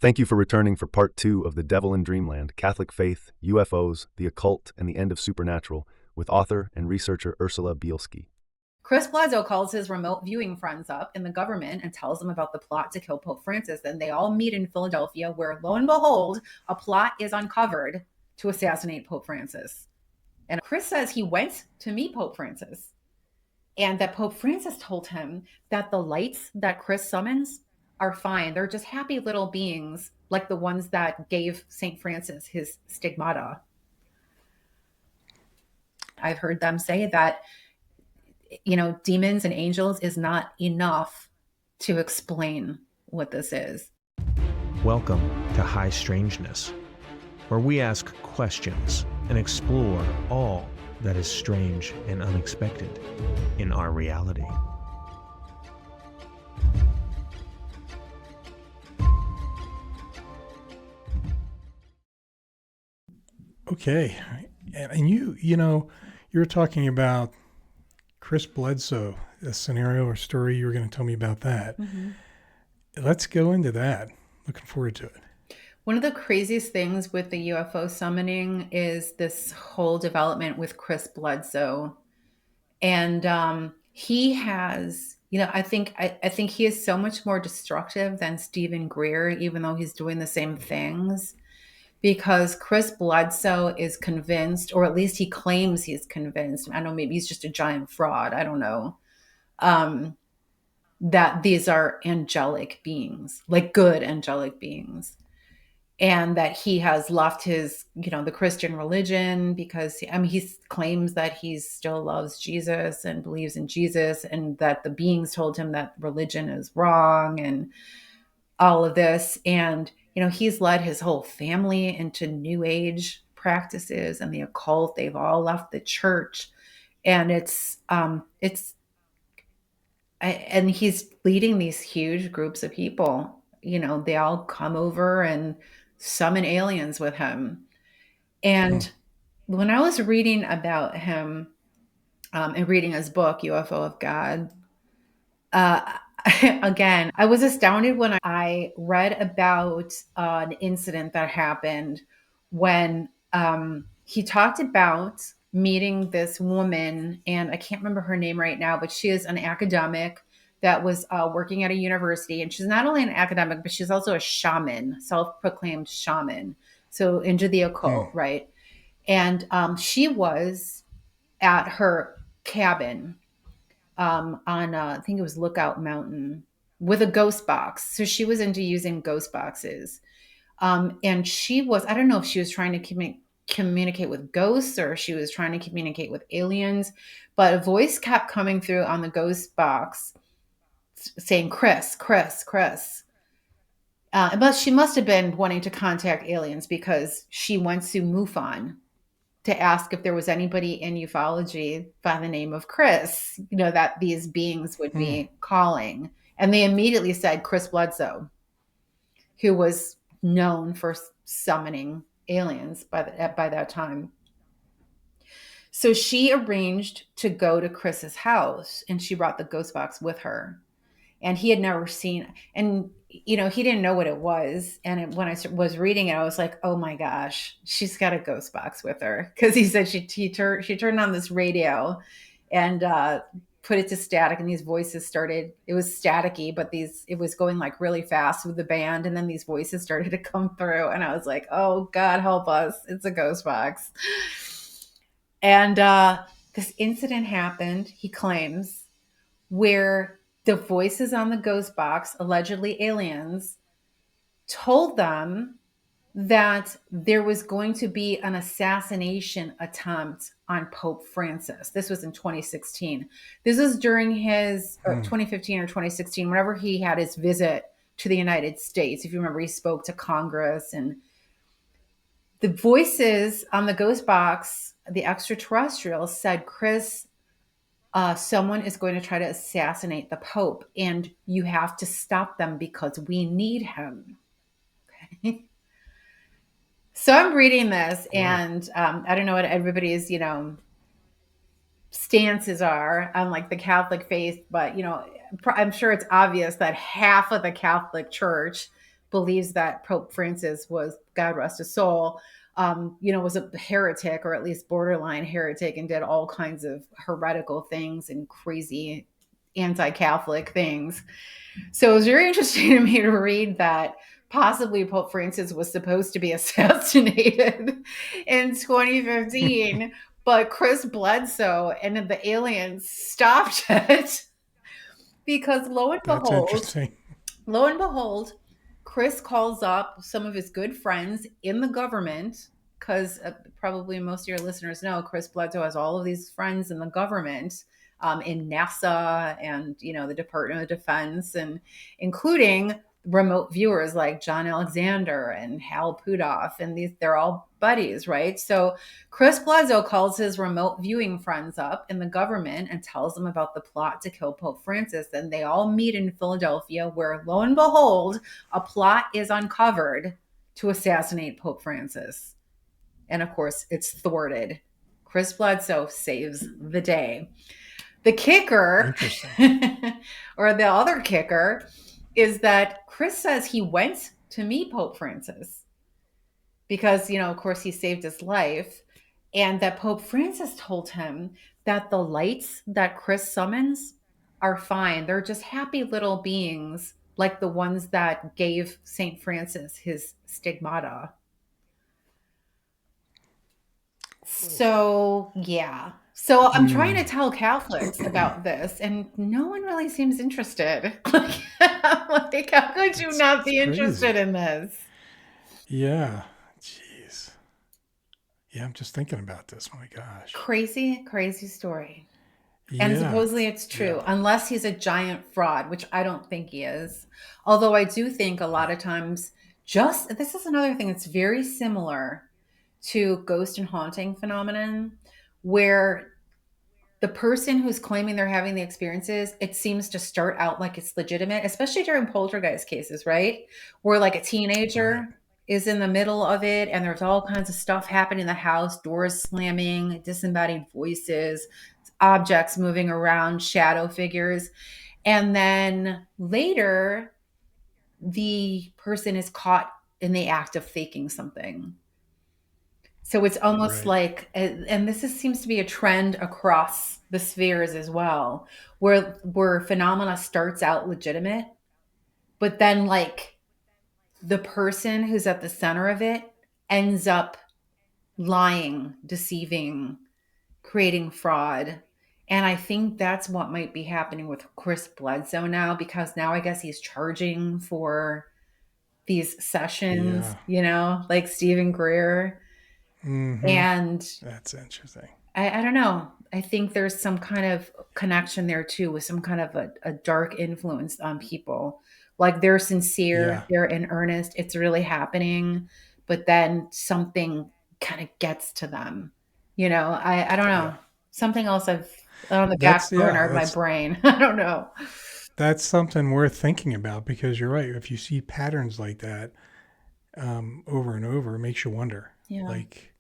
Thank you for returning for part 2 of The Devil in Dreamland, Catholic Faith, UFOs, the Occult, and the End of Supernatural, with author and researcher Ursula Bielski. Chris Blazo calls his remote viewing friends up in the government and tells them about the plot to kill Pope Francis. And they all meet in Philadelphia, where lo and behold, a plot is uncovered to assassinate Pope Francis. And Chris says he went to meet Pope Francis, and that Pope Francis told him that the lights that Chris summons are fine. They're just happy little beings like the ones that gave St. Francis his stigmata. I've heard them say that, demons and angels is not enough to explain what this is. Welcome to High Strangeness, where we ask questions and explore all that is strange and unexpected in our reality. Okay. And you were talking about Chris Bledsoe, a scenario or story. You were going to tell me about that. Mm-hmm. Let's go into that. Looking forward to it. One of the craziest things with the UFO summoning is this whole development with Chris Blazo. And he has, I think he is so much more destructive than Stephen Greer, even though he's doing the same things. Because Chris Blazo is convinced, or at least he claims he's convinced, I don't know, maybe he's just a giant fraud, I don't know, that these are angelic beings, like good angelic beings. And that he has left his, the Christian religion because, he claims that he still loves Jesus and believes in Jesus, and that the beings told him that religion is wrong and all of this. And he's led his whole family into New Age practices and the occult. They've all left the church, and and he's leading these huge groups of people. They all come over and summon aliens with him. And when I was reading about him and reading his book, UFO of God, again, I was astounded when I read about an incident that happened when he talked about meeting this woman, and I can't remember her name right now, but she is an academic that was working at a university. And she's not only an academic, but she's also a shaman, self-proclaimed shaman. So into the occult, right? And she was at her cabin on I think it was Lookout Mountain, with a ghost box. So she was into using ghost boxes. And she was, I don't know if she was trying to communicate with ghosts or she was trying to communicate with aliens, but a voice kept coming through on the ghost box saying, Chris, Chris, Chris. But she must have been wanting to contact aliens, because she went to MUFON to ask if there was anybody in ufology by the name of Chris, that these beings would be calling. And they immediately said Chris Blazo, who was known for summoning aliens by that time. So she arranged to go to Chris's house, and she brought the ghost box with her. And he had never seen, and he didn't know what it was. And when I was reading it, I was like, oh my gosh, she's got a ghost box with her. Because he said she turned on this radio and put it to static, and these voices started. It was staticky, but it was going like really fast with the band, and then these voices started to come through, and I was like, oh God, help us! It's a ghost box. And this incident happened, he claims, where the voices on the ghost box, allegedly aliens, told them that there was going to be an assassination attempt on Pope Francis. This was in 2016. This was during his 2015 or 2016, whenever he had his visit to the United States. If you remember, he spoke to Congress, and the voices on the ghost box, the extraterrestrials, said, Chris, someone is going to try to assassinate the Pope, and you have to stop them because we need him. Okay. So I'm reading this, and I don't know what everybody's, stances are on like the Catholic faith, but, I'm sure it's obvious that half of the Catholic Church believes that Pope Francis was, God rest his soul, was a heretic, or at least borderline heretic, and did all kinds of heretical things and crazy anti-Catholic things. So it was very interesting to me to read that possibly Pope Francis was supposed to be assassinated in 2015, but Chris Bledsoe and the aliens stopped it because That's interesting. lo and behold, Chris calls up some of his good friends in the government, because probably most of your listeners know Chris Blazo has all of these friends in the government, in NASA and the Department of Defense, and including remote viewers like John Alexander and Hal Puthoff, and they're all buddies, right? So Chris Blazo calls his remote viewing friends up in the government and tells them about the plot to kill Pope Francis. And they all meet in Philadelphia, where lo and behold, a plot is uncovered to assassinate Pope Francis. And of course, it's thwarted. Chris Bledsoe saves the day. The kicker, or the other kicker, is that Chris says he went to meet Pope Francis because, of course, he saved his life. And that Pope Francis told him that the lights that Chris summons are fine. They're just happy little beings like the ones that gave St. Francis his stigmata. So, yeah. So I'm trying to tell Catholics about this, and no one really seems interested. Like, how could you not be interested in this? Yeah. Jeez. Yeah, I'm just thinking about this. My gosh. Crazy, crazy story. Yeah. And supposedly it's true, unless he's a giant fraud, which I don't think he is. Although I do think a lot of times, this is another thing that's very similar to ghost and haunting phenomenon, where the person who's claiming they're having the experiences, it seems to start out like it's legitimate, especially during poltergeist cases, right? Where like a teenager is in the middle of it and there's all kinds of stuff happening in the house, doors slamming, disembodied voices, objects moving around, shadow figures. And then later, the person is caught in the act of faking something. So it's almost like, and this seems to be a trend across the spheres as well, where phenomena starts out legitimate, but then like the person who's at the center of it ends up lying, deceiving, creating fraud. And I think that's what might be happening with Chris Bledsoe now, because now I guess he's charging for these sessions, like Stephen Greer. Mm-hmm. And that's interesting. I don't know. I think there's some kind of connection there too, with some kind of a dark influence on people. Like they're sincere, they're in earnest, it's really happening, but then something kind of gets to them. I don't know. Something else I've on the back burner of my brain. I don't know. That's something worth thinking about, because you're right. If you see patterns like that over and over, it makes you wonder. Yeah. Like,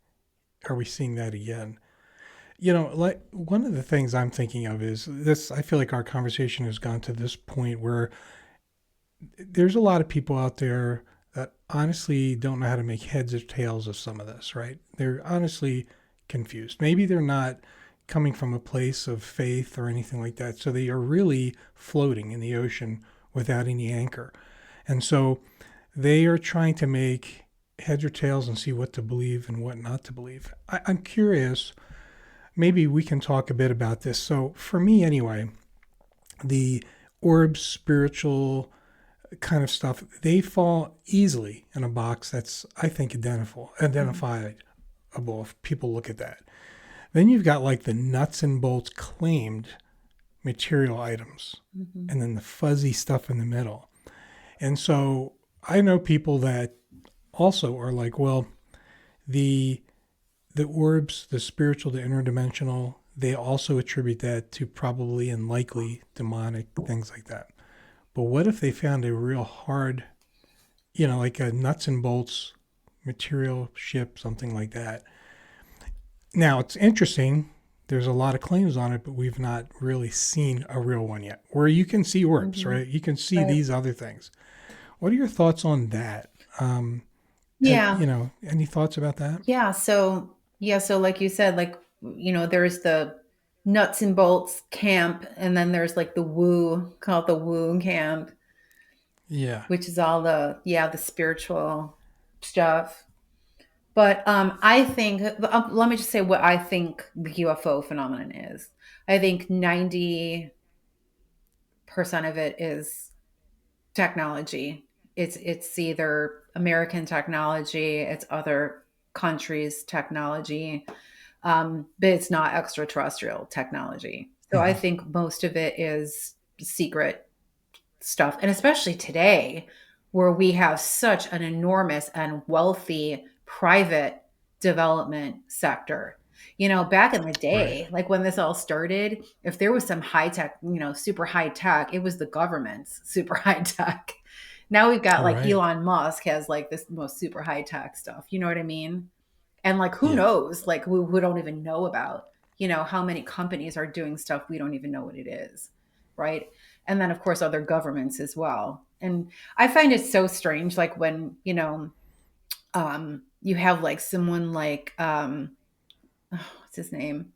are we seeing that again? Like one of the things I'm thinking of is this. I feel like our conversation has gone to this point where there's a lot of people out there that honestly don't know how to make heads or tails of some of this, right? They're honestly confused. Maybe they're not coming from a place of faith or anything like that. So they are really floating in the ocean without any anchor. And so they are trying to make heads or tails and see what to believe and what not to believe. I'm curious, maybe we can talk a bit about this. So for me anyway, the orbs, spiritual kind of stuff, they fall easily in a box that's, I think, identifiable if people look at that. Then you've got like the nuts and bolts claimed material items, and then the fuzzy stuff in the middle. And so I know people that also are like, well, the orbs, the spiritual, the interdimensional, they also attribute that to probably and likely demonic things like that. But what if they found a real hard, like a nuts and bolts material ship, something like that? Now, it's interesting. There's a lot of claims on it, but we've not really seen a real one yet, where you can see orbs, right? You can see these other things. What are your thoughts on that? Yeah. Any thoughts about that? Yeah. So like you said, like, there's the nuts and bolts camp, and then there's like the woo, called the woo camp, Yeah. which is all the spiritual stuff. But I think, let me just say what I think the UFO phenomenon is. I think 90% of it is technology. It's either American technology, it's other countries' technology, but it's not extraterrestrial technology. So I Hmm. think most of it is secret stuff. And especially today, where we have such an enormous and wealthy private development sector. Back in the Right. day, like when this all started, if there was some high tech, super high tech, it was the government's super high tech. Now we've got like Right. Elon Musk has like this most super high tech stuff. You know what I mean? And like, who Yeah. knows? Like, we don't even know about, how many companies are doing stuff we don't even know what it is. Right. And then, of course, other governments as well. And I find it so strange, like when, you have like someone like, what's his name?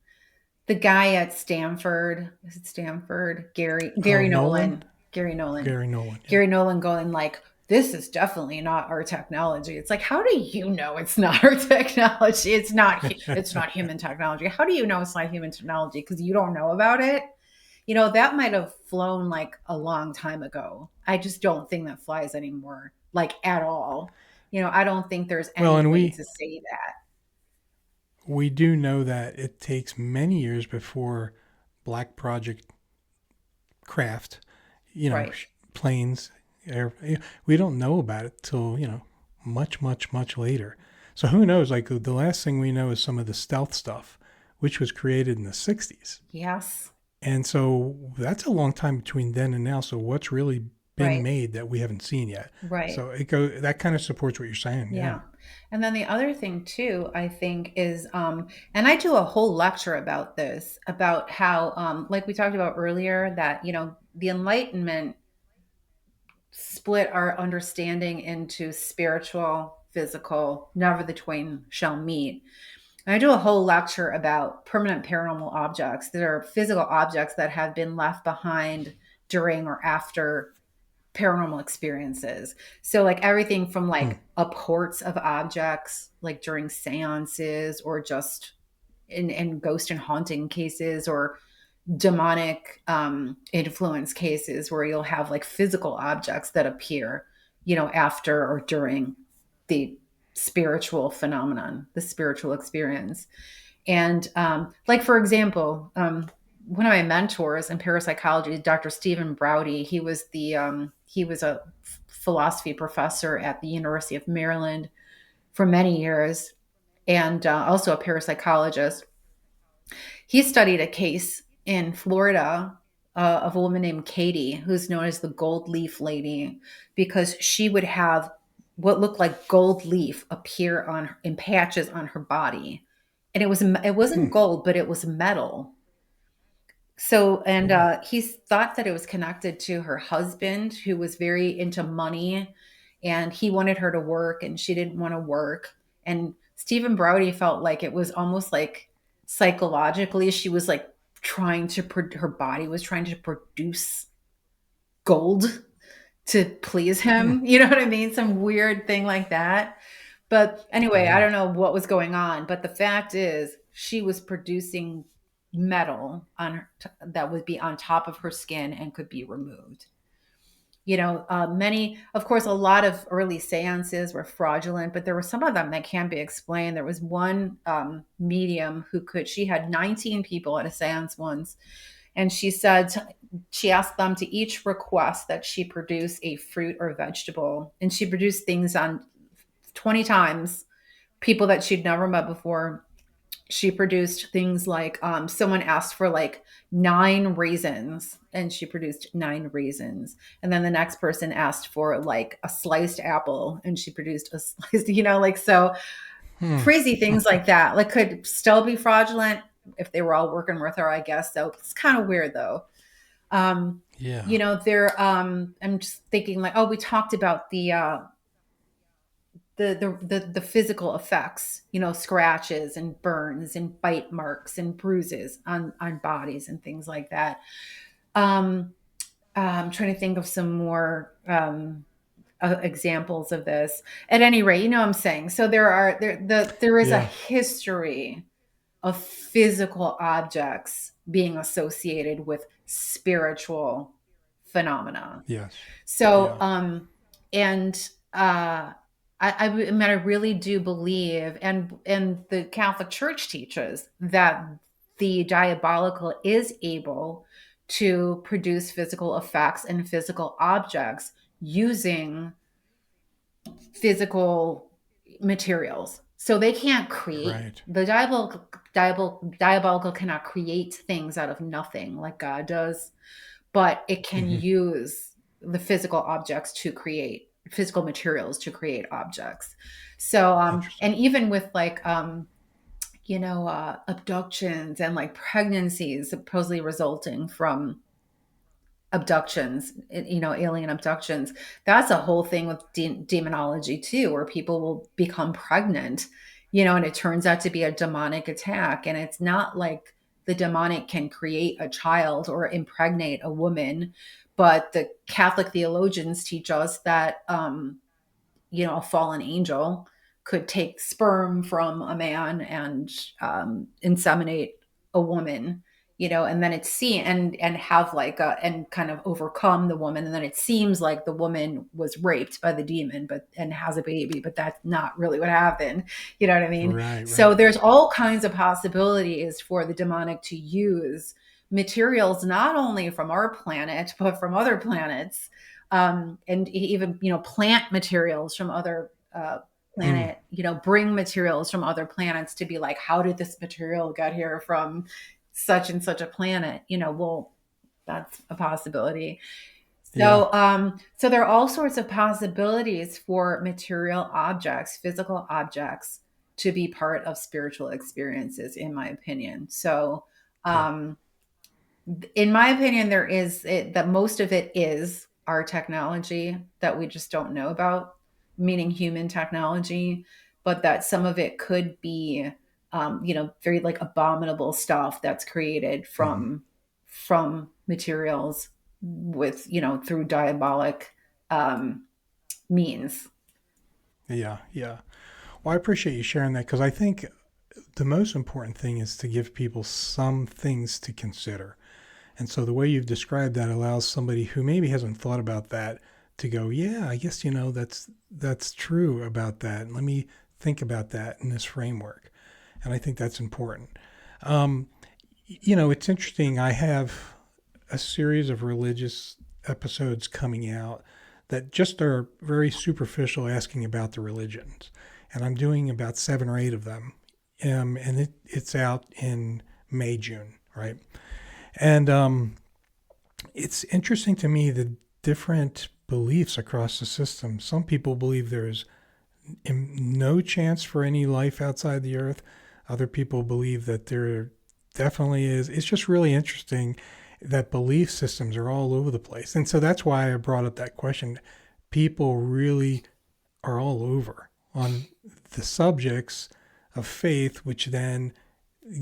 The guy at Stanford, is it Stanford? Oh, Gary Nolan? Nolan, Gary Nolan, Gary Nolan. Yeah. Gary Nolan going like, this is definitely not our technology. It's like, how do you know it's not our technology? It's not human technology. How do you know it's not human technology? Because you don't know about it. That might have flown like a long time ago. I just don't think that flies anymore, like at all. I don't think there's Well, any and way we to say that. we do know that it takes many years before black project craft, Right. planes, we don't know about it till, much, much, much later. So who knows? Like the last thing we know is some of the stealth stuff, which was created in the 60s. Yes. And so that's a long time between then and now. So what's really been Right. made that we haven't seen yet? Right. So that kind of supports what you're saying. Yeah. Yeah. And then the other thing too, I think is, and I do a whole lecture about this, about how, like we talked about earlier, that, the Enlightenment split our understanding into spiritual, physical, never the twain shall meet. And I do a whole lecture about permanent paranormal objects that are physical objects that have been left behind during or after paranormal experiences. So like everything from Hmm. like apports of objects, like during seances or just in ghost and haunting cases, or demonic influence cases where you'll have like physical objects that appear, after or during the spiritual phenomenon, the spiritual experience. And like, for example, one of my mentors in parapsychology, Dr. Stephen Browdy, he was a philosophy professor at the University of Maryland for many years, and also a parapsychologist. He studied a case in Florida of a woman named Katie, who's known as the gold leaf lady, because she would have what looked like gold leaf appear in patches on her body, and it Hmm. wasn't gold, but it was metal. So, and Cool. he thought that it was connected to her husband, who was very into money, and he wanted her to work, and she didn't want to work. And Stephen Browdy felt like it was almost like psychologically, she was like her body was trying to produce gold to please Hmm. him. You know what I mean? Some weird thing like that. But anyway, I Wow. don't know what was going on, but the fact is she was producing metal that would be on top of her skin and could be removed. Of course, a lot of early seances were fraudulent, but there were some of them that can't be explained. There was one medium she had 19 people at a seance once, and she asked them to each request that she produce a fruit or vegetable, and she produced things on 20 times, people that she'd never met before. She produced things like, someone asked for like 9 raisins, and she produced 9 raisins. And then the next person asked for like a sliced apple, and she produced a sliced, like, so Hmm. crazy things like that. Like, could still be fraudulent if they were all working with her, I guess. So it's kind of weird though. Yeah. There, I'm just thinking like, oh, we talked about the physical effects, scratches and burns and bite marks and bruises on bodies and things like that. Um, I'm trying to think of some more examples of this. At any rate, you know what I'm saying. So there is a Yeah. history of physical objects being associated with spiritual phenomena. Yes. So, Yeah. and I mean, I really do believe, and the Catholic Church teaches that the diabolical is able to produce physical effects and physical objects using physical materials. So they can't create Right. the diabolical cannot create things out of nothing like God does, but it can Hmm. use the physical objects to create physical materials to create objects. So Interesting. and even with like abductions and like pregnancies supposedly resulting from abductions, alien abductions. That's a whole thing with demonology too, where people will become pregnant, and it turns out to be a demonic attack. And it's not like the demonic can create a child or impregnate a woman, but the Catholic theologians teach us that a fallen angel could take sperm from a man and inseminate a woman, and then it's seen and have like and kind of overcome the woman, and then it seems like the woman was raped by the demon and has a baby, but that's not really what happened. You know what I mean? Right. Right. So there's all kinds of possibilities for the demonic to use materials not only from our planet but from other planets, and even plant materials from other Mm. planet, bring materials from other planets to be like, how did this material get here from such and such a planet? Well, that's a possibility. Yeah. So there are all sorts of possibilities for material objects, physical objects, to be part of spiritual experiences, in my opinion. So Yeah. um, in my opinion, that most of it is our technology that we just don't know about, meaning human technology, but that some of it could be, very like abominable stuff that's created Hmm. from materials with, through diabolic um, means. Yeah. Yeah. Well, I appreciate you sharing that because I think the most important thing is to give people some things to consider. And so the way you've described that allows somebody who maybe hasn't thought about that to go, yeah, I guess that's true about that. Let me think about that in this framework. And I think that's important. Um, it's interesting. I have a series of religious episodes coming out that just are very superficial, asking about the religions. And I'm doing about 7 or 8 of them. And it's out in May, June, right? And it's interesting to me the different beliefs across the system. Some people believe there's no chance for any life outside the earth. Other people believe that there definitely is. It's just really interesting that belief systems are all over the place. And so that's why I brought up that question. People really are all over on the subjects of faith, which then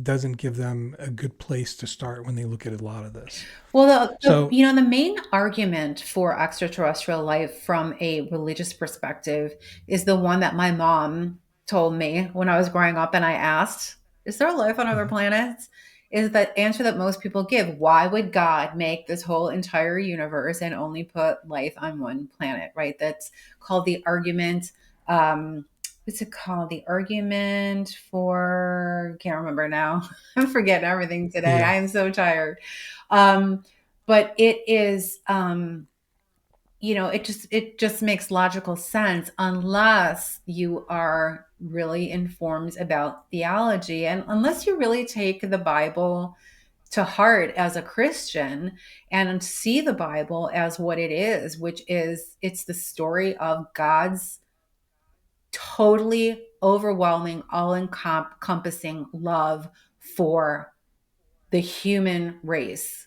doesn't give them a good place to start when they look at a lot of this. Well, So, the main argument for extraterrestrial life from a religious perspective is the one that my mom told me when I was growing up, and I asked, "Is there life on other mhm, planets?" Is that answer that most people give? Why would God make this whole entire universe and only put life on one planet? Right? That's called the argument. What's it called? The argument for, can't remember now. I'm forgetting everything today. yeah, I am so tired. Um, but it is, it just makes logical sense unless you are really informed about theology, and unless you really take the Bible to heart as a Christian and see the Bible as what it is, which is it's the story of God's totally overwhelming, all encompassing love for the human race.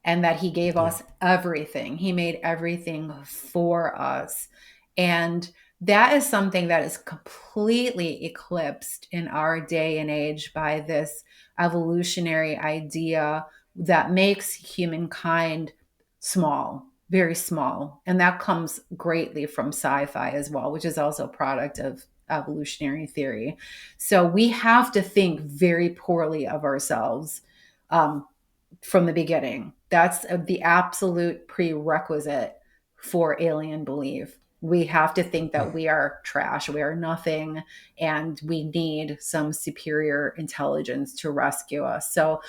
and that he gave us everything. He made everything for us. And that is something that is completely eclipsed in our day and age by this evolutionary idea that makes humankind small, very small. And that comes greatly from sci-fi as well, which is also a product of evolutionary theory. So we have to think very poorly of ourselves from the beginning. That's the absolute prerequisite for alien belief. We have to think that we are trash, we are nothing, and we need some superior intelligence to rescue us. So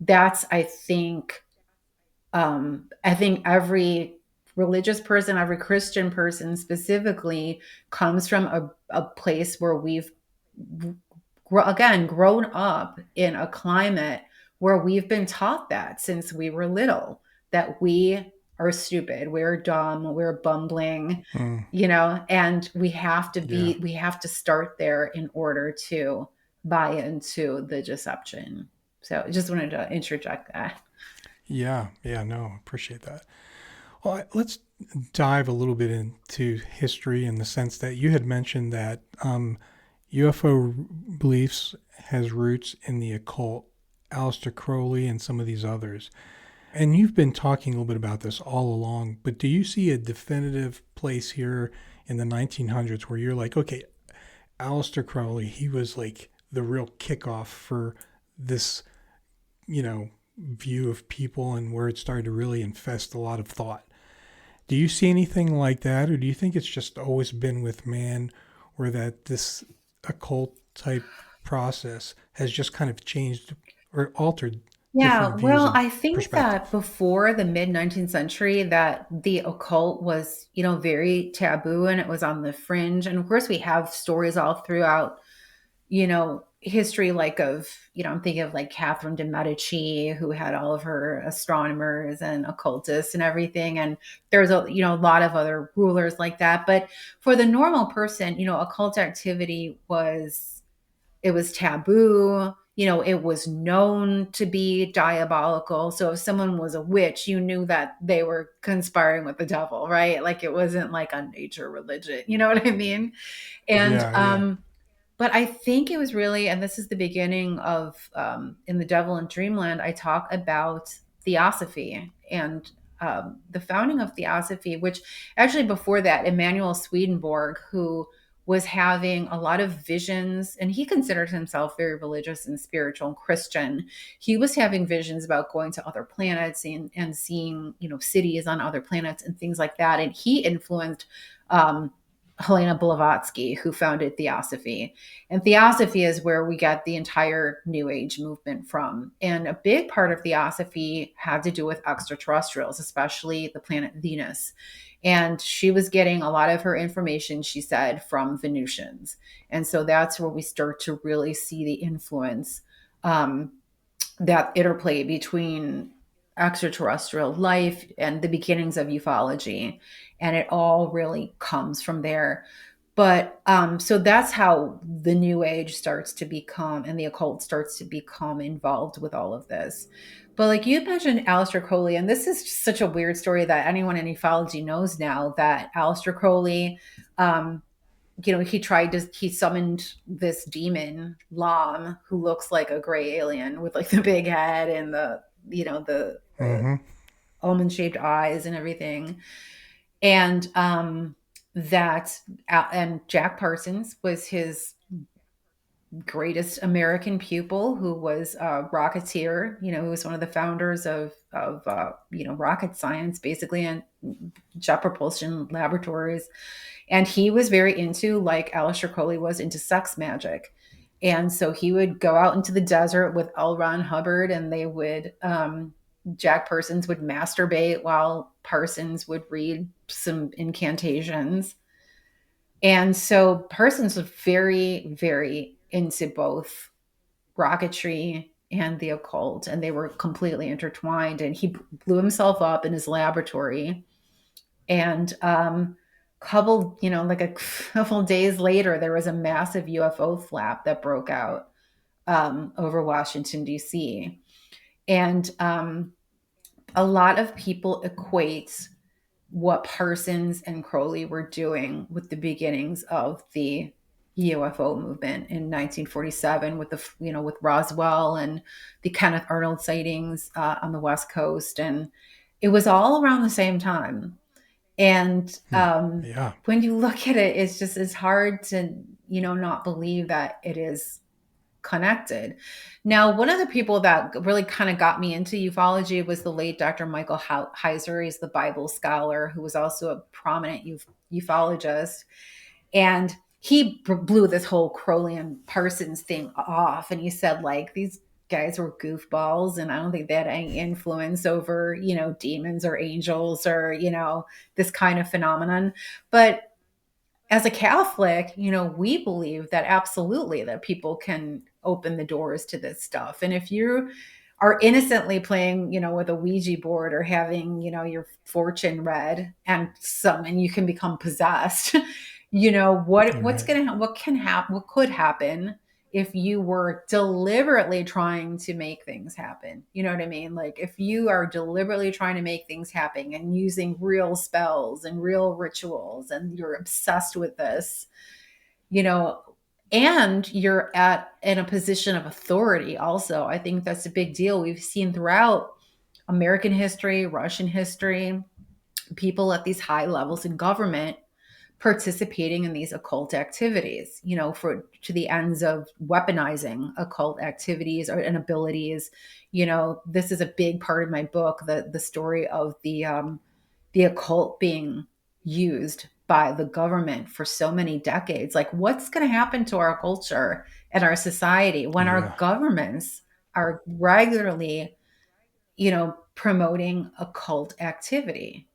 that's, I think every religious person, every Christian person specifically, comes from a place where we've grown up in a climate where we've been taught that since we were little, that we are stupid, we're dumb, we're bumbling, and we have to we have to start there in order to buy into the deception. So I just wanted to interject that. Yeah, no, appreciate that. Well, let's dive a little bit into history in the sense that you had mentioned that UFO beliefs has roots in the occult, Aleister Crowley and some of these others. And you've been talking a little bit about this all along, but do you see a definitive place here in the 1900s where you're like, okay, Aleister Crowley, he was like the real kickoff for this, view of people and where it started to really infest a lot of thought. Do you see anything like that, or do you think it's just always been with man, or that this occult type process has just kind of changed or altered different views? Well, I think that before the mid 19th century, that the occult was, very taboo and it was on the fringe. And of course, we have stories all throughout, history, like I'm thinking of like Catherine de Medici, who had all of her astronomers and occultists and everything. And there's a lot of other rulers like that. But for the normal person, occult activity was taboo. It was known to be diabolical. So if someone was a witch, you knew that they were conspiring with the devil, right? Like it wasn't like a nature religion. You know what I mean? And but I think it was really, and this is the beginning of, in The Devil in Dreamland, I talk about Theosophy and the founding of Theosophy, which actually before that, Emanuel Swedenborg, who was having a lot of visions, and he considered himself very religious and spiritual and Christian. He was having visions about going to other planets and seeing, cities on other planets and things like that. And he influenced Helena Blavatsky, who founded Theosophy. And Theosophy is where we get the entire New Age movement from. And a big part of Theosophy had to do with extraterrestrials, especially the planet Venus. And she was getting a lot of her information, she said, from Venusians. And so that's where we start to really see the influence, that interplay between extraterrestrial life and the beginnings of ufology. And it all really comes from there. But so that's how the New Age starts to become, and the occult starts to become involved with all of this. But like you mentioned Aleister Crowley, and this is just such a weird story that anyone in ufology knows now, that Aleister Crowley, he summoned this demon, Lam, who looks like a gray alien with like the big head and the almond-shaped eyes and everything. And and Jack Parsons was his greatest American pupil, who was a rocketeer, who was one of the founders of rocket science, basically, and jet propulsion laboratories. And he was very into, like Aleister Crowley was, into sex magic. And so he would go out into the desert with L. Ron Hubbard, and they would, Jack Parsons would masturbate while Parsons would read some incantations. And so Parsons was very, very into both rocketry and the occult, and they were completely intertwined. And he blew himself up in his laboratory. And like a couple days later, there was a massive UFO flap that broke out over Washington, D.C. And a lot of people equate what Parsons and Crowley were doing with the beginnings of the UFO movement in 1947 with with Roswell and the Kenneth Arnold sightings on the West Coast. And it was all around the same time. And Yeah. when you look at it, it's hard to, not believe that it is connected. Now, one of the people that really kind of got me into ufology was the late Dr. Michael Heiser. He's the Bible scholar who was also a prominent ufologist. And he blew this whole Crowley and Parsons thing off. And he said, like, these guys were goofballs, and I don't think they had any influence over, demons or angels or, this kind of phenomenon. But as a Catholic, we believe that absolutely that people can open the doors to this stuff. And if you are innocently playing, with a Ouija board or having, your fortune read and you can become possessed, what could happen if you were deliberately trying to make things happen? You know what I mean? Like if you are deliberately trying to make things happen and using real spells and real rituals and you're obsessed with this, and you're in a position of authority also. I think that's a big deal. We've seen throughout American history, Russian history, people at these high levels in government participating in these occult activities, to the ends of weaponizing occult activities and abilities. This is a big part of my book, the story of the occult being used by the government for so many decades. Like, what's going to happen to our culture and our society when our governments are regularly, promoting occult activity?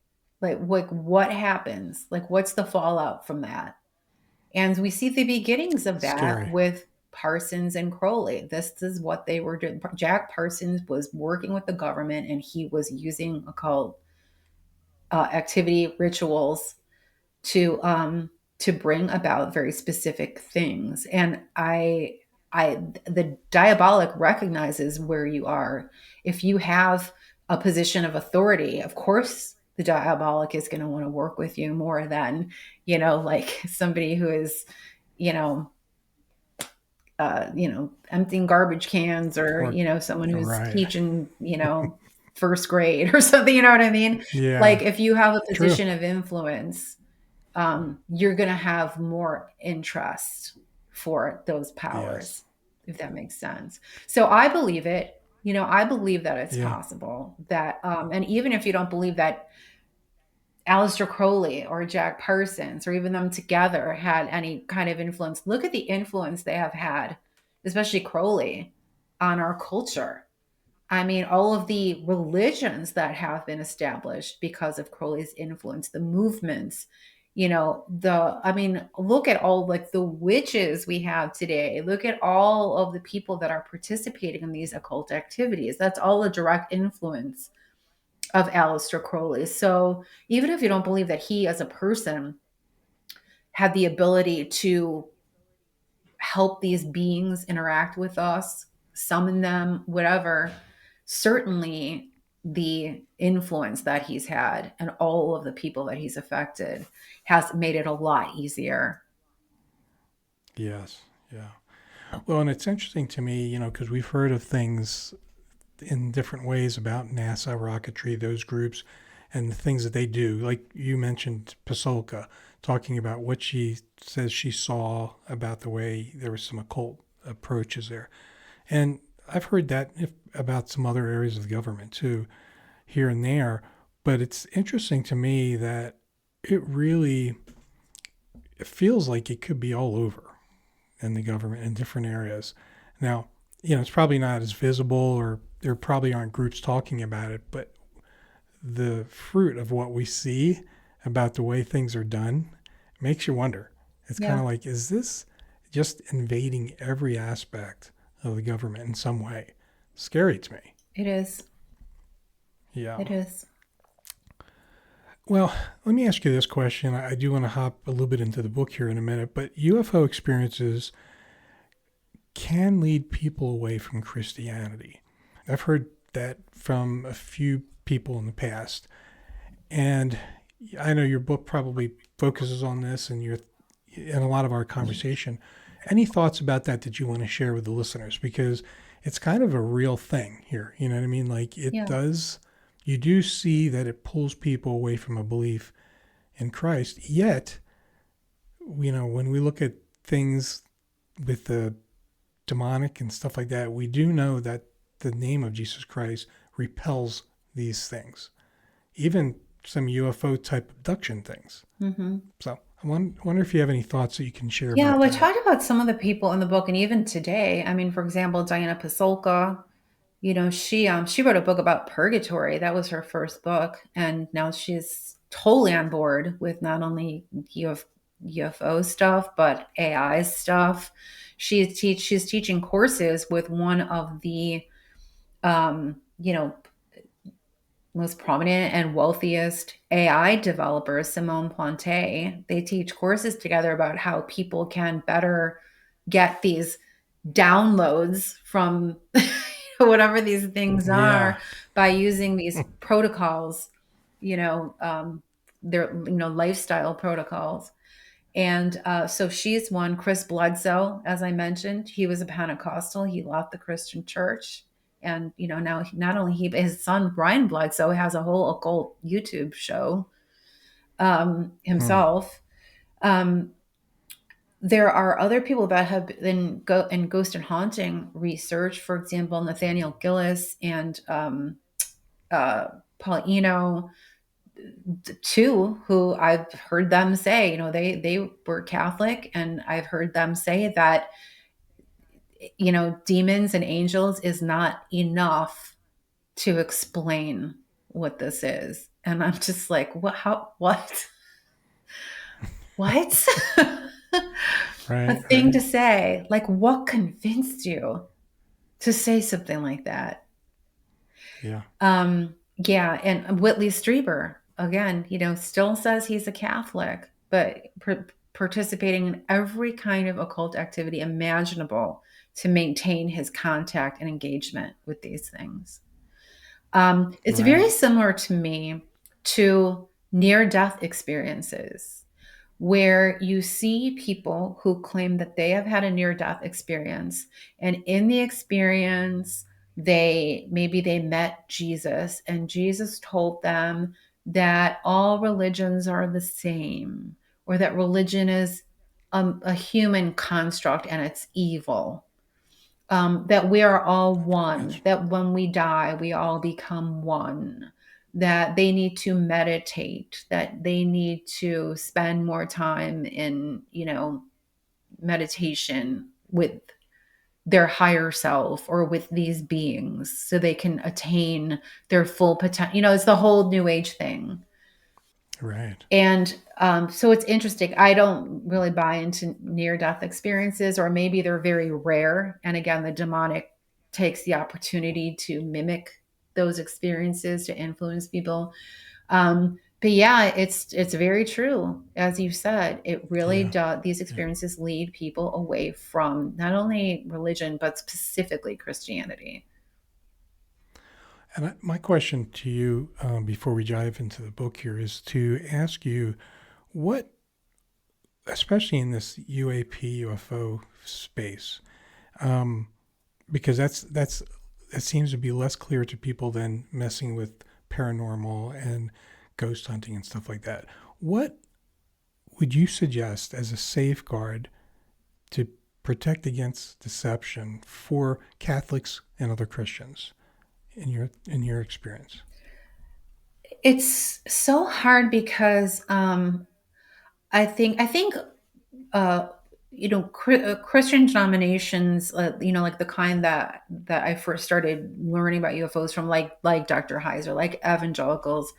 Like what happens? Like, what's the fallout from that? And we see the beginnings of that Scary. with Parsons and Crowley. This is what they were doing. Jack Parsons was working with the government, and he was using occult activity, rituals to bring about very specific things. And the diabolic recognizes where you are. If you have a position of authority, of course, the diabolic is going to want to work with you more than, like somebody who is, emptying garbage cans or someone who's teaching, first grade or something, you know what I mean? Yeah. Like if you have a position of influence, you're going to have more interest for those powers, if that makes sense. So I believe it. I believe that it's possible that, and even if you don't believe that Aleister Crowley or Jack Parsons or even them together had any kind of influence, look at the influence they have had, especially Crowley, on our culture. I mean, all of the religions that have been established because of Crowley's influence, the movements, look at all like the witches we have today. Look at all of the people that are participating in these occult activities. That's all a direct influence of Aleister Crowley. So even if you don't believe that he as a person had the ability to help these beings interact with us, summon them, whatever, certainly the influence that he's had and all of the people that he's affected has made it a lot easier. Yes. Yeah. Well, and it's interesting to me, because we've heard of things in different ways about NASA, rocketry, those groups, and the things that they do. Like you mentioned Pasolka, talking about what she says she saw about the way there was some occult approaches there. And I've heard that about some other areas of the government too, here and there. But it's interesting to me that it feels like it could be all over in the government in different areas. Now, it's probably not as visible, or there probably aren't groups talking about it, but the fruit of what we see about the way things are done makes you wonder. It's kind of like, is this just invading every aspect of the government in some way? Scary to me. It is. Yeah. It is. Well, let me ask you this question. I do want to hop a little bit into the book here in a minute, but UFO experiences can lead people away from Christianity. I've heard that from a few people in the past. And I know your book probably focuses on this and a lot of our conversation. Any thoughts about that you want to share with the listeners? Because it's kind of a real thing here. You know what I mean? Like you do see that it pulls people away from a belief in Christ. Yet, when we look at things with the demonic and stuff like that, we do know that the name of Jesus Christ repels these things, even some UFO type abduction things. Mm-hmm. So I wonder if you have any thoughts that you can share. Yeah, about we that. talked about some of the people in the book, and even today. I mean, for example, Diana Pasulka. She wrote a book about purgatory. That was her first book, and now she's totally on board with not only UFO stuff but AI stuff. She's teaching courses with one of the most prominent and wealthiest AI developers, Simone Plante. They teach courses together about how people can better get these downloads from whatever these things are by using these protocols, their lifestyle protocols. And so she's one. Chris Bledsoe, as I mentioned, he was a Pentecostal. He left the Christian church. And, now not only his son, Brian Bledsoe, has a whole occult YouTube show himself. There are other people that have been in ghost and haunting research. For example, Nathaniel Gillis and Paul Eno, two who I've heard them say, they were Catholic, and I've heard them say that, demons and angels is not enough to explain what this is. And I'm just like, what? What? Right, a thing to say. Like, what convinced you to say something like that? Yeah. Yeah. And Whitley Strieber, again, still says he's a Catholic, but participating in every kind of occult activity imaginable to maintain his contact and engagement with these things. It's very similar to me to near-death experiences, where you see people who claim that they have had a near-death experience, and in the experience, maybe they met Jesus, and Jesus told them that all religions are the same, or that religion is a human construct and it's evil. That we are all one, that when we die, we all become one, that they need to meditate, that they need to spend more time in, meditation with their higher self or with these beings so they can attain their full potential. It's the whole New Age thing. Right. And so it's interesting. I don't really buy into near-death experiences, or maybe they're very rare. And again, the demonic takes the opportunity to mimic those experiences to influence people. But yeah, it's very true. As you said, it really does. These experiences lead people away from not only religion, but specifically Christianity. And my question to you, before we dive into the book here, is to ask you what, especially in this UFO space, because that seems to be less clear to people than messing with paranormal and ghost hunting and stuff like that. What would you suggest as a safeguard to protect against deception for Catholics and other Christians? In your experience? It's so hard because I think Christian denominations, like the kind that I first started learning about UFOs from, like Dr. Heiser, like evangelicals,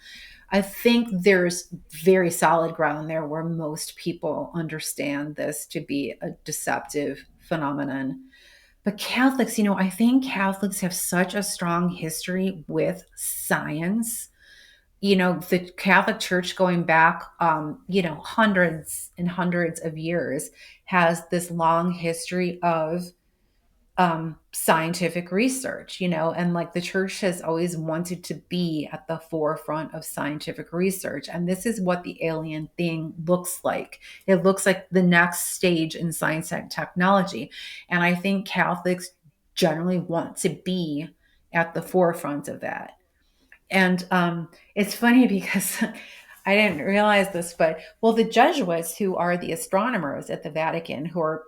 I think there's very solid ground there where most people understand this to be a deceptive phenomenon. But Catholics, I think Catholics have such a strong history with science. The Catholic Church going back, hundreds and hundreds of years has this long history of scientific research, and like the church has always wanted to be at the forefront of scientific research. And this is what the alien thing looks like. It looks like the next stage in science and technology. And I think Catholics generally want to be at the forefront of that. And it's funny because I didn't realize this, but the Jesuits, who are the astronomers at the Vatican, who are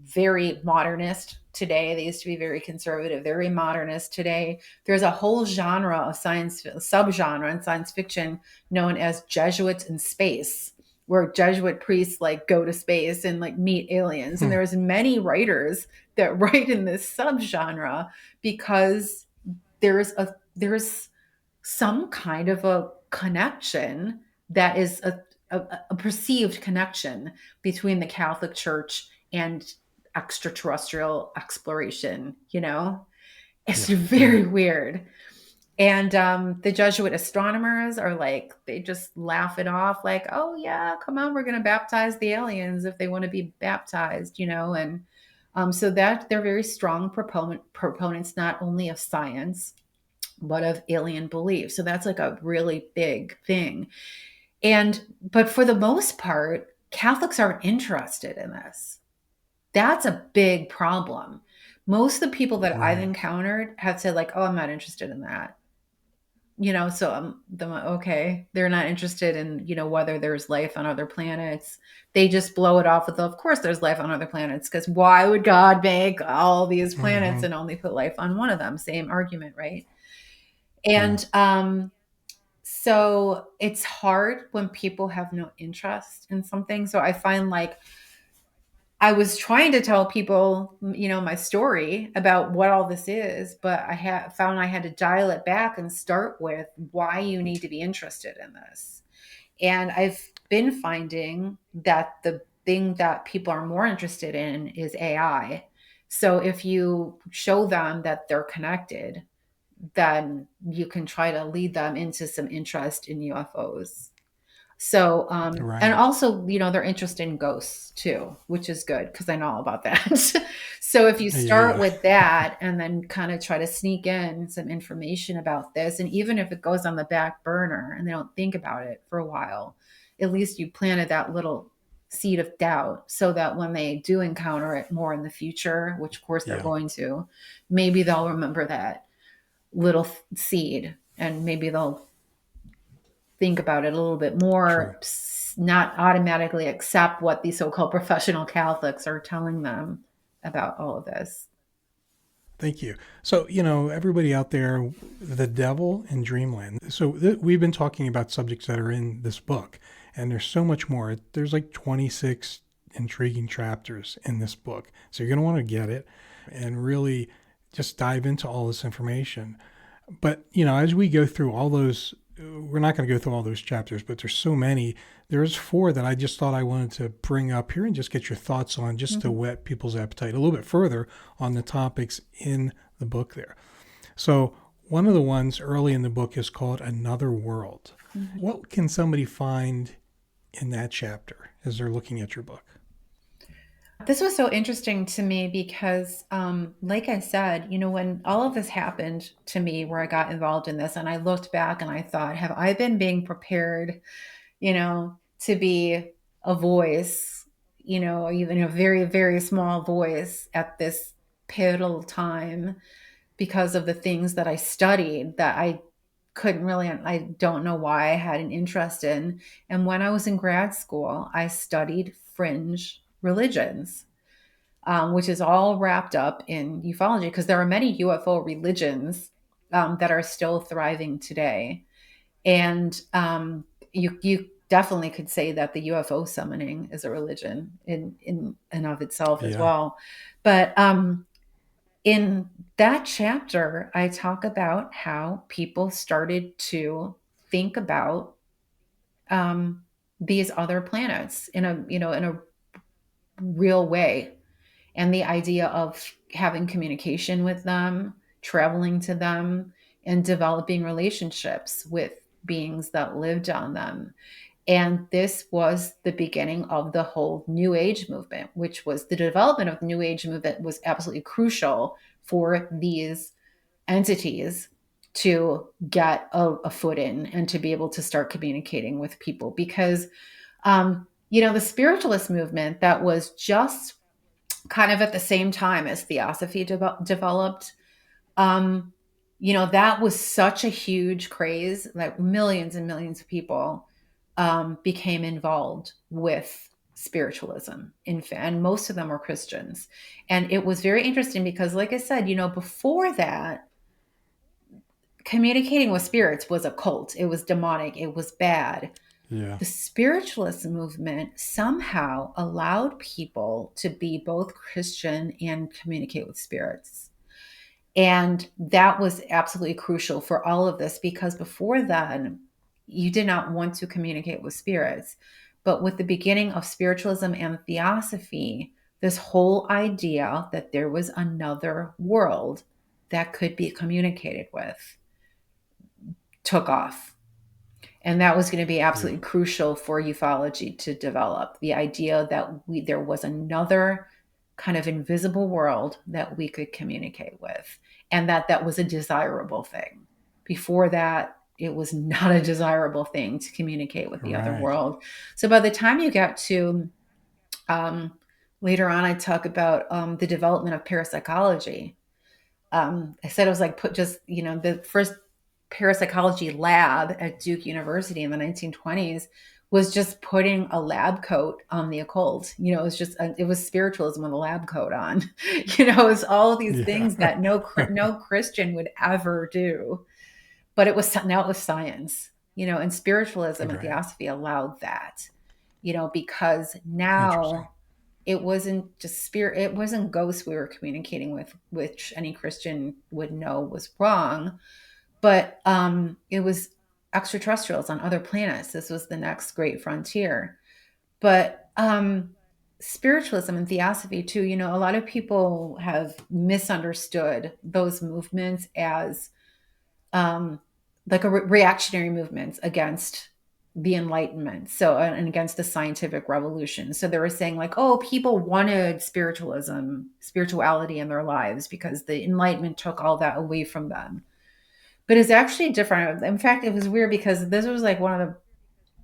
very modernist today. They used to be very conservative, very modernist today. There's a whole genre of subgenre in science fiction known as Jesuits in space, where Jesuit priests like go to space and like meet aliens. And there's many writers that write in this subgenre because there's some kind of a connection that is a perceived connection between the Catholic Church and extraterrestrial exploration. It's very weird. And the Jesuit astronomers are like, they just laugh it off like, oh yeah, come on, we're going to baptize the aliens if they want to be baptized, and so that they're very strong proponents not only of science but of alien belief. So that's like a really big thing. But for the most part, Catholics aren't interested in this. That's a big problem. Most of the people that I've encountered have said like, oh, I'm not interested in that. So okay, they're not interested in, whether there's life on other planets. They just blow it off with, of course there's life on other planets, because why would God make all these planets and only put life on one of them? Same argument, right? And so it's hard when people have no interest in something. So I find like I was trying to tell people, my story about what all this is, but I found I had to dial it back and start with why you need to be interested in this. And I've been finding that the thing that people are more interested in is AI. So if you show them that they're connected, then you can try to lead them into some interest in UFOs. So, and also, they're interested in ghosts too, which is good because I know all about that. So if you start with that and then kind of try to sneak in some information about this, and even if it goes on the back burner and they don't think about it for a while, at least you planted that little seed of doubt so that when they do encounter it more in the future, which of course they're going to, maybe they'll remember that little seed and maybe they'll think about it a little bit more, not automatically accept what the so-called professional Catholics are telling them about all of this. Thank you. So, everybody out there, the devil in Dreamland. So we've been talking about subjects that are in this book, and there's so much more. There's like 26 intriguing chapters in this book. So you're going to want to get it and really just dive into all this information. But, as we go through all those, we're not going to go through all those chapters, but there's so many. There's 4 that I just thought I wanted to bring up here and just get your thoughts on, just to whet people's appetite a little bit further on the topics in the book there. So one of the ones early in the book is called Another World. What can somebody find in that chapter as they're looking at your book? This was so interesting to me because, like I said, when all of this happened to me, where I got involved in this, and I looked back and I thought, have I been being prepared, to be a voice, even a very, very small voice at this pivotal time because of the things that I studied that I don't know why I had an interest in. And when I was in grad school, I studied fringe religions, which is all wrapped up in ufology, because there are many UFO religions that are still thriving today. And you definitely could say that the UFO summoning is a religion in and of itself as well. But in that chapter, I talk about how people started to think about these other planets in a real way. And the idea of having communication with them, traveling to them, and developing relationships with beings that lived on them. And this was the beginning of the whole New Age movement, which was the development of the New Age movement was absolutely crucial for these entities to get a foot in and to be able to start communicating with people. Because, the spiritualist movement that was just kind of at the same time as theosophy developed, that was such a huge craze that millions and millions of people became involved with spiritualism. And most of them were Christians. And it was very interesting because, like I said, before that, communicating with spirits was occult. It was demonic. It was bad. Yeah. The spiritualist movement somehow allowed people to be both Christian and communicate with spirits. And that was absolutely crucial for all of this, because before then, you did not want to communicate with spirits. But with the beginning of spiritualism and theosophy, this whole idea that there was another world that could be communicated with took off. And that was going to be absolutely crucial for ufology to develop. The idea that there was another kind of invisible world that we could communicate with, and that was a desirable thing. Before that, it was not a desirable thing to communicate with the other world. So by the time you get to later on, I talk about the development of parapsychology. I said it was like the first parapsychology lab at Duke University in the 1920s was just putting a lab coat on the occult. It was spiritualism with a lab coat on. It was all of these things that no Christian would ever do. But it was science, and spiritualism and theosophy allowed that, because now it wasn't just spirit, it wasn't ghosts we were communicating with, which any Christian would know was wrong. But it was extraterrestrials on other planets. This was the next great frontier. But spiritualism and theosophy too, a lot of people have misunderstood those movements as like a reactionary movements against the Enlightenment, and against the scientific revolution. So they were saying like, oh, people wanted spirituality in their lives because the Enlightenment took all that away from them. But it's actually different. In fact, it was weird because this was like one of the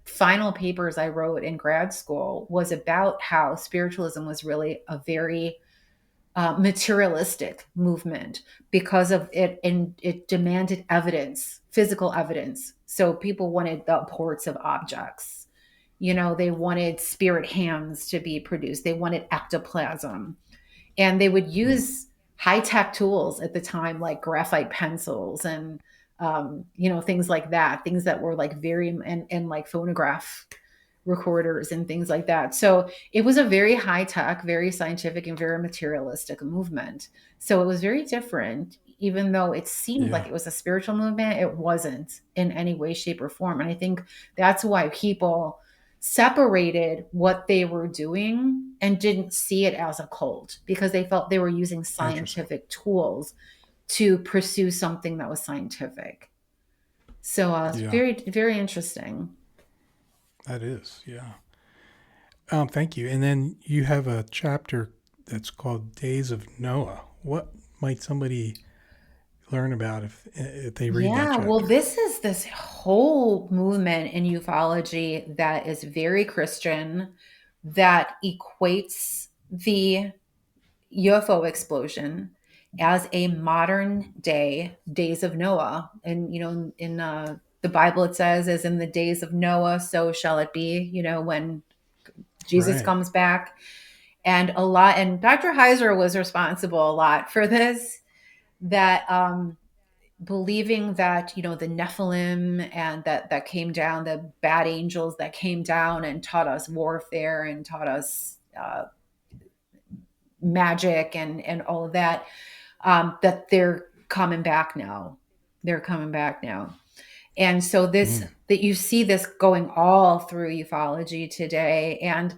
final papers I wrote in grad school was about how spiritualism was really a very materialistic movement because of it, and it demanded evidence, physical evidence. So people wanted the reports of objects. They wanted spirit hands to be produced. They wanted ectoplasm, and they would use high-tech tools at the time, like graphite pencils and things like that, things that were like very, and like phonograph recorders and things like that. So it was a very high-tech, very scientific, and very materialistic movement. So it was very different, even though it seemed like it was a spiritual movement. It wasn't in any way, shape, or form. And I think that's why people separated what they were doing and didn't see it as a cult, because they felt they were using scientific tools to pursue something that was scientific. So it's very, very interesting. That is, yeah. Thank you. And then you have a chapter that's called Days of Noah. What might somebody learn about if they read that chapter? Well, this is this whole movement in ufology that is very Christian, that equates the UFO explosion as a modern day Days of Noah. And, in the Bible, it says, as in the days of Noah, so shall it be, when Jesus comes back. And Dr. Heiser was responsible a lot for this, that believing that, the Nephilim and that came down, the bad angels that came down and taught us warfare and taught us magic and all of that, that they're coming back now. They're coming back now. And so that you see this going all through ufology today. And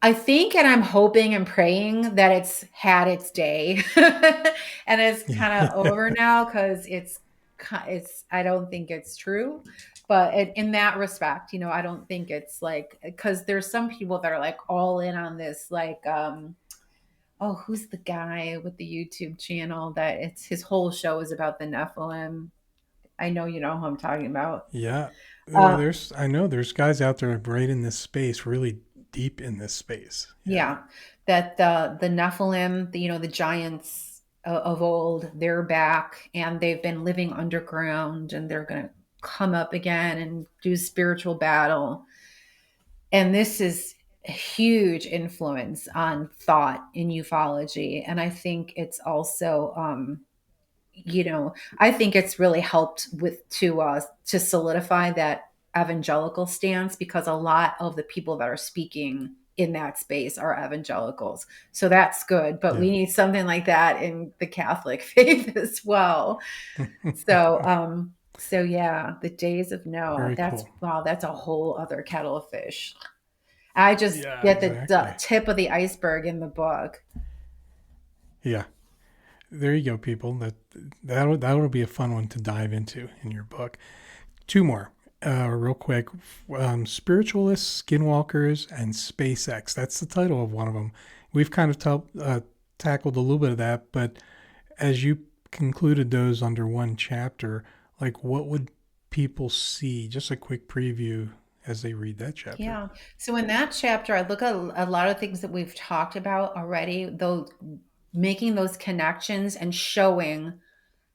I think, and I'm hoping and praying that it's had its day and it's kind of over now, because I don't think it's true. But in that respect, I don't think it's like, because there's some people that are like all in on this, like, oh, who's the guy with the YouTube channel that it's his whole show is about the Nephilim? I know you know who I'm talking about. Yeah. Uh, I know there's guys out there right in this space, really deep in this space. yeah, that the Nephilim, the giants of old, they're back and they've been living underground and they're going to come up again and do spiritual battle. And this is a huge influence on thought in ufology. And I think it's also, I think it's really helped to solidify that evangelical stance, because a lot of the people that are speaking in that space are evangelicals. So that's good, but we need something like that in the Catholic faith as well. So yeah, the days of no, Very that's cool. wow, that's a whole other kettle of fish. I just get exactly. the tip of the iceberg in the book. Yeah. There you go, people. That'll be a fun one to dive into in your book. Two more, real quick. Spiritualists, Skinwalkers, and SpaceX. That's the title of one of them. We've kind of tackled a little bit of that, but as you concluded those under one chapter, like what would people see? Just a quick preview as they read that chapter. Yeah. So in that chapter, I look at a lot of things that we've talked about already, though, making those connections and showing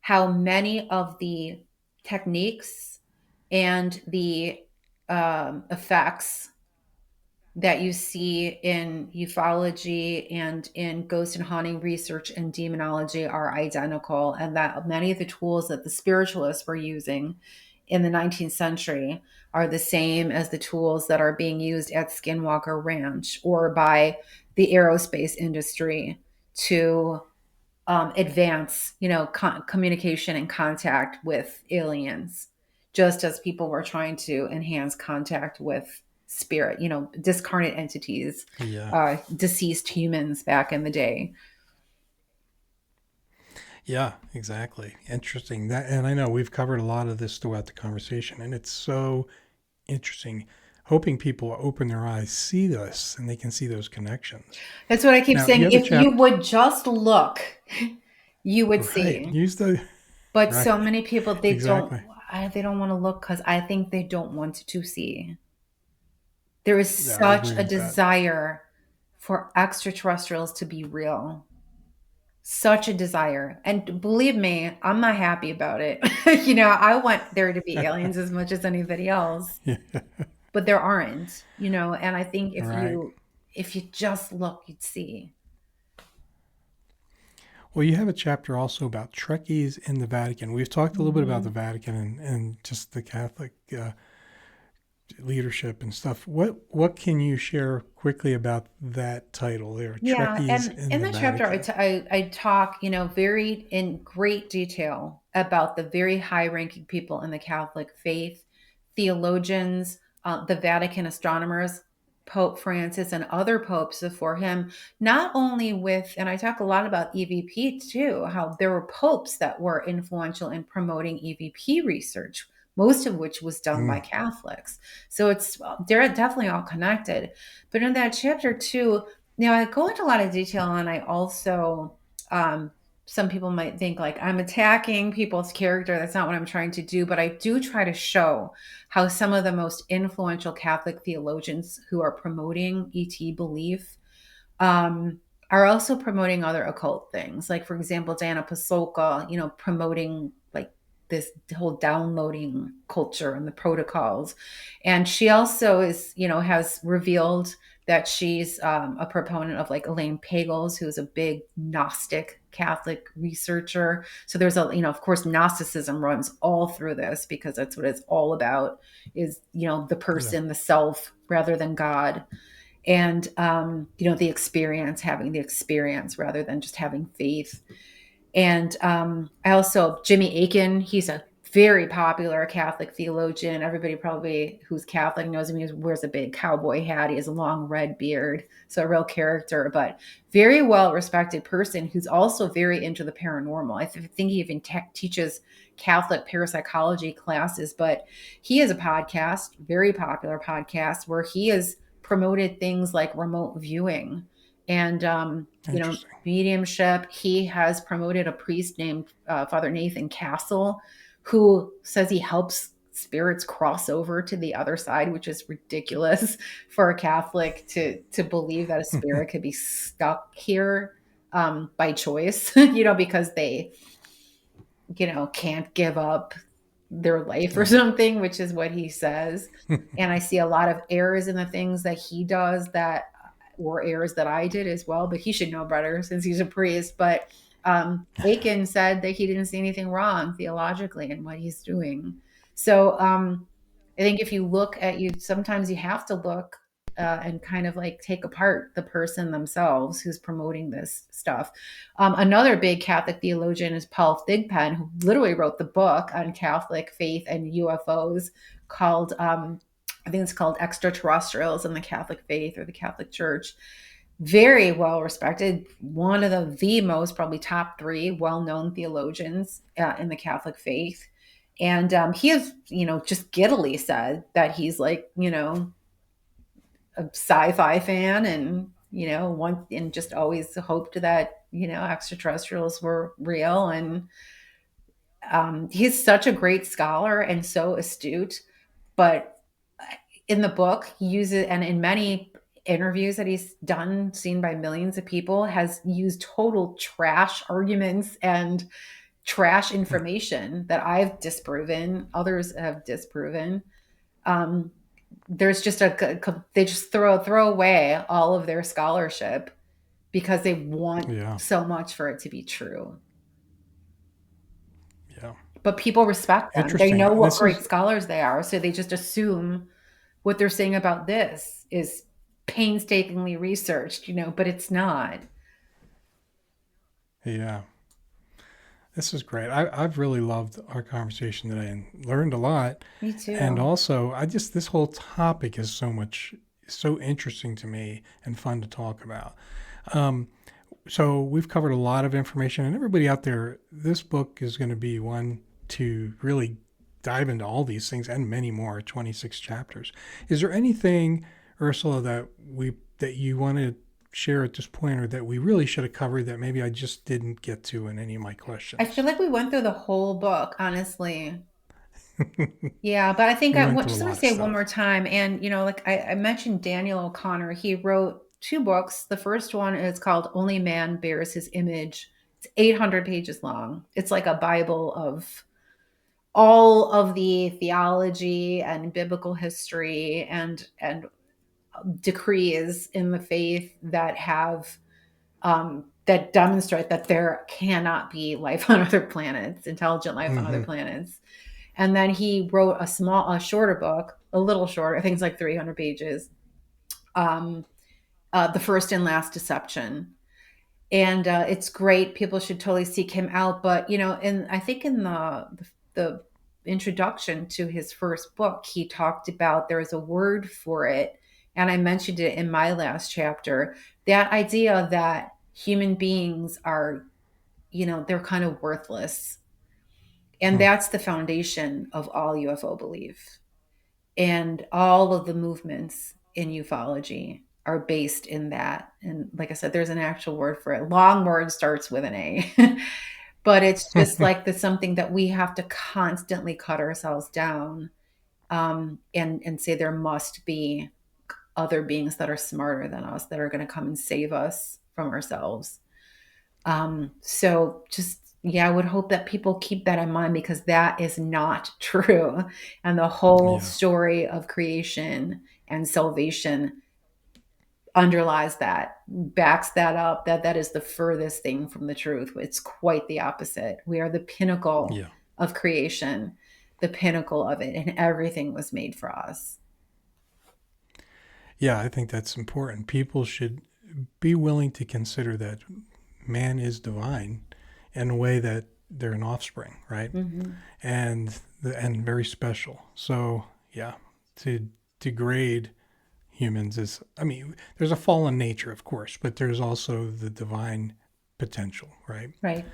how many of the techniques and the effects that you see in ufology and in ghost and haunting research and demonology are identical, and that many of the tools that the spiritualists were using in the 19th century are the same as the tools that are being used at Skinwalker Ranch or by the aerospace industry to advance, communication and contact with aliens, just as people were trying to enhance contact with spirit, discarnate entities, deceased humans back in the day. Yeah, exactly. Interesting. And I know we've covered a lot of this throughout the conversation, and it's so interesting. Hoping people open their eyes, see this, and they can see those connections. That's what I keep saying. If you would just look, you would see. Use the. But so many people, they don't want to look because I think they don't want to see. There is such a desire for extraterrestrials to be real. Such a desire. And believe me, I'm not happy about it. I want there to be aliens as much as anybody else. But there aren't, and I think if you just look, you'd see. Well, you have a chapter also about Trekkies in the Vatican. We've talked a little bit about the Vatican and just the Catholic leadership and stuff. What can you share quickly about that title there? Yeah, Trekkies and in the chapter, I talk, very in great detail about the very high-ranking people in the Catholic faith, theologians, the Vatican astronomers, Pope Francis and other popes before him, not only and I talk a lot about EVP too, how there were popes that were influential in promoting EVP research, most of which was done by Catholics. So they're definitely all connected. But in that chapter too, I go into a lot of detail, and I also, some people might think like I'm attacking people's character. That's not what I'm trying to do, but I do try to show how some of the most influential Catholic theologians who are promoting ET belief are also promoting other occult things. Like, for example, Diana Pasolka, promoting like this whole downloading culture and the protocols. And she also has revealed that she's a proponent of like Elaine Pagels, who's a big Gnostic Catholic researcher. So there's of course, Gnosticism runs all through this because that's what it's all about is, the person, the self rather than God. And, the experience, having the experience rather than just having faith. And I also, Jimmy Akin, he's a very popular Catholic theologian. Everybody probably who's Catholic knows him. He wears a big cowboy hat. He has a long red beard. So a real character, but very well respected person who's also very into the paranormal. I think he even teaches Catholic parapsychology classes, but he has a podcast, very popular podcast, where he has promoted things like remote viewing and mediumship. He has promoted a priest named Father Nathan Castle, who says he helps spirits cross over to the other side, which is ridiculous for a Catholic to believe that a spirit could be stuck here by choice, because they, can't give up their life or something, which is what he says. And I see a lot of errors in the things that he does that were errors that I did as well, but he should know better since he's a priest. But Aiken said that he didn't see anything wrong theologically in what he's doing. So I think if you look at sometimes you have to look and kind of like take apart the person themselves who's promoting this stuff. Another big Catholic theologian is Paul Thigpen, who literally wrote the book on Catholic faith and UFOs called, I think it's called Extraterrestrials in the Catholic Faith or the Catholic Church. Very well respected, one of the most probably top 3 well-known theologians in the Catholic faith. And he has, just giddily said that he's like, a sci-fi fan and, and just always hoped that, extraterrestrials were real. And he's such a great scholar and so astute. But in the book, he uses, and in many interviews that he's done, seen by millions of people, has used total trash arguments and trash information that I've disproven, others have disproven. There's just they just throw away all of their scholarship because they want so much for it to be true. Yeah. But people respect them. They know what great scholars they are, so they just assume what they're saying about this is painstakingly researched, but it's not. Yeah. This is great. I've really loved our conversation today and learned a lot. Me too. And also, this whole topic is so interesting to me and fun to talk about. So we've covered a lot of information, and everybody out there, this book is going to be one to really dive into all these things and many more, 26 chapters. Is there anything, Ursula, that you want to share at this point, or that we really should have covered that maybe I just didn't get to in any of my questions? I feel like we went through the whole book, honestly. Yeah, but I think I just want to say one more time. And, like I mentioned Daniel O'Connor, he wrote 2 books. The first one is called Only Man Bears His Image. It's 800 pages long. It's like a Bible of all of the theology and biblical history and decrees in the faith that have that demonstrate that there cannot be life on other planets, intelligent life on other planets. And then he wrote a shorter book, a little shorter, I think it's like 300 pages, The First and Last Deception. And it's great. People should totally seek him out. But, and I think in the introduction to his first book, he talked about there is a word for it. And I mentioned it in my last chapter, that idea that human beings are, they're kind of worthless. And that's the foundation of all UFO belief. And all of the movements in ufology are based in that. And like I said, there's an actual word for it. Long word starts with an A. But it's just like something that we have to constantly cut ourselves down and say there must be other beings that are smarter than us that are going to come and save us from ourselves. So just, I would hope that people keep that in mind, because that is not true. And the whole story of creation and salvation underlies that, backs that up, that is the furthest thing from the truth. It's quite the opposite. We are the pinnacle of creation, the pinnacle of it, and everything was made for us. Yeah, I think that's important. People should be willing to consider that man is divine in a way that they're an offspring, right? Mm-hmm. And very special. So yeah, to degrade humans is, I mean, there's a fallen nature, of course, but there's also the divine potential, right? Right.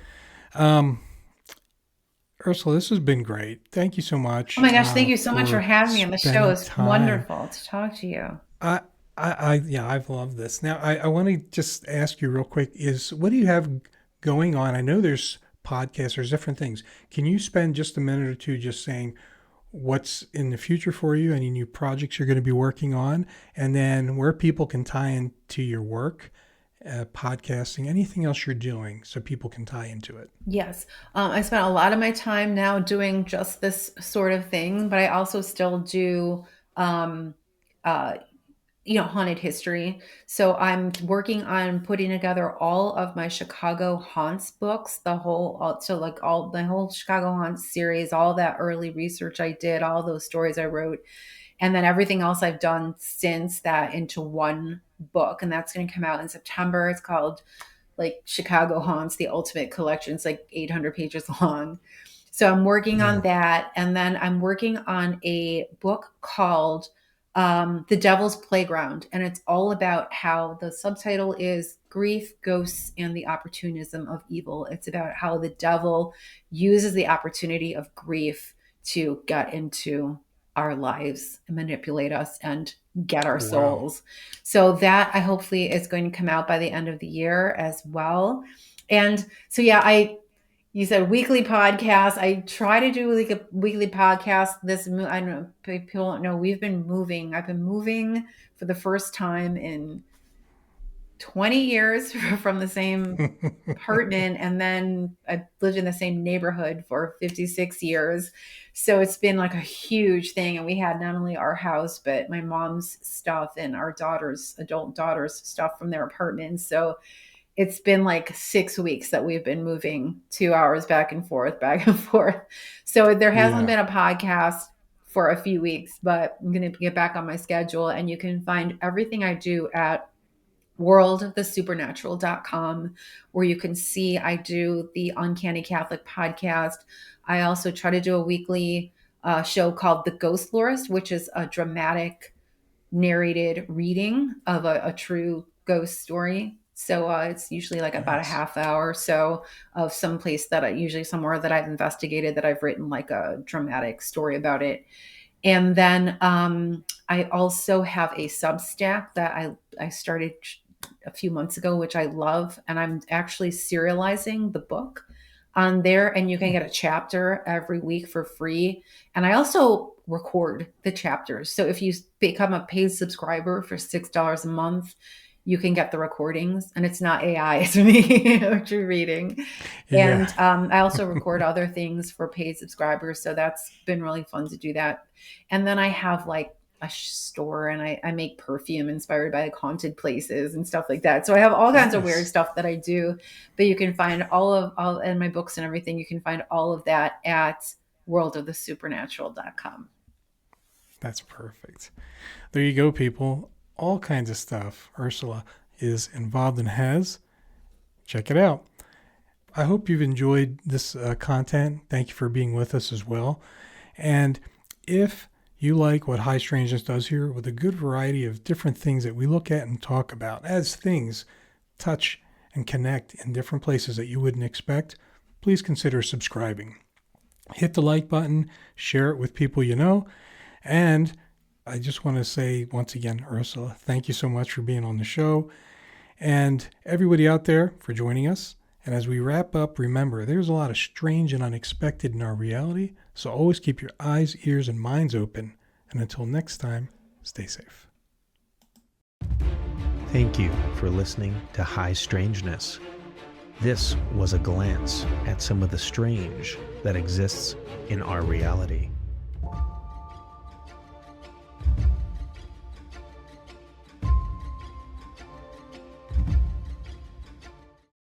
Ursula, this has been great. Thank you so much. Oh my gosh, thank you so much for having me on the show. It's wonderful to talk to you. I've loved this. Now, I want to just ask you real quick, what do you have going on? I know there's podcasts, there's different things. Can you spend just a minute or two just saying what's in the future for you, any new projects you're going to be working on, and then where people can tie into your work, podcasting, anything else you're doing so people can tie into it? Yes. I spent a lot of my time now doing just this sort of thing, but I also still do, haunted history. So I'm working on putting together all of my Chicago haunts books, my whole Chicago haunts series, all that early research I did, all those stories I wrote, and then everything else I've done since that into one book. And that's going to come out in September. It's called like Chicago Haunts, the Ultimate Collection. It's like 800 pages long. So I'm working on that. And then I'm working on a book called The Devil's Playground. And it's all about how the subtitle is Grief, Ghosts, and the Opportunism of Evil. It's about how the devil uses the opportunity of grief to get into our lives and manipulate us and get our souls. So that I hopefully is going to come out by the end of the year as well. And so, yeah, you said weekly podcast. I try to do like a weekly podcast. I don't know, people don't know, we've been moving. I've been moving for the first time in 20 years from the same apartment. And then I lived in the same neighborhood for 56 years. So it's been like a huge thing. And we had not only our house, but my mom's stuff and our adult daughter's stuff from their apartment. So it's been like 6 weeks that we've been moving 2 hours back and forth. So there hasn't been a podcast for a few weeks, but I'm going to get back on my schedule. And you can find everything I do at worldofthesupernatural.com, where you can see I do the Uncanny Catholic podcast. I also try to do a weekly show called The Ghost Lorist, which is a dramatic narrated reading of a true ghost story. So it's usually like about a half hour or so of some place somewhere that I've investigated, that I've written like a dramatic story about it. And then I also have a Substack that I started a few months ago, which I love. And I'm actually serializing the book on there, and you can get a chapter every week for free. And I also record the chapters. So if you become a paid subscriber for $6 a month, you can get the recordings, and it's not AI, it's me true reading. And I also record other things for paid subscribers. So that's been really fun to do that. And then I have like a store, and I make perfume inspired by like haunted places and stuff like that. So I have all kinds of weird stuff that I do, but you can find all in my books and everything. You can find all of that at worldofthesupernatural.com. That's perfect. There you go, people. All kinds of stuff Ursula is involved and has. Check it out. I hope you've enjoyed this content. Thank you for being with us as well. And if you like what High Strangeness does here, with a good variety of different things that we look at and talk about, as things touch and connect in different places that you wouldn't expect, please consider subscribing. Hit the like button, share it with people you know, and I just want to say once again, Ursula, thank you so much for being on the show, and everybody out there for joining us. And as we wrap up, remember, there's a lot of strange and unexpected in our reality, so always keep your eyes, ears, and minds open. And until next time, stay safe. Thank you for listening to High Strangeness. This was a glance at some of the strange that exists in our reality.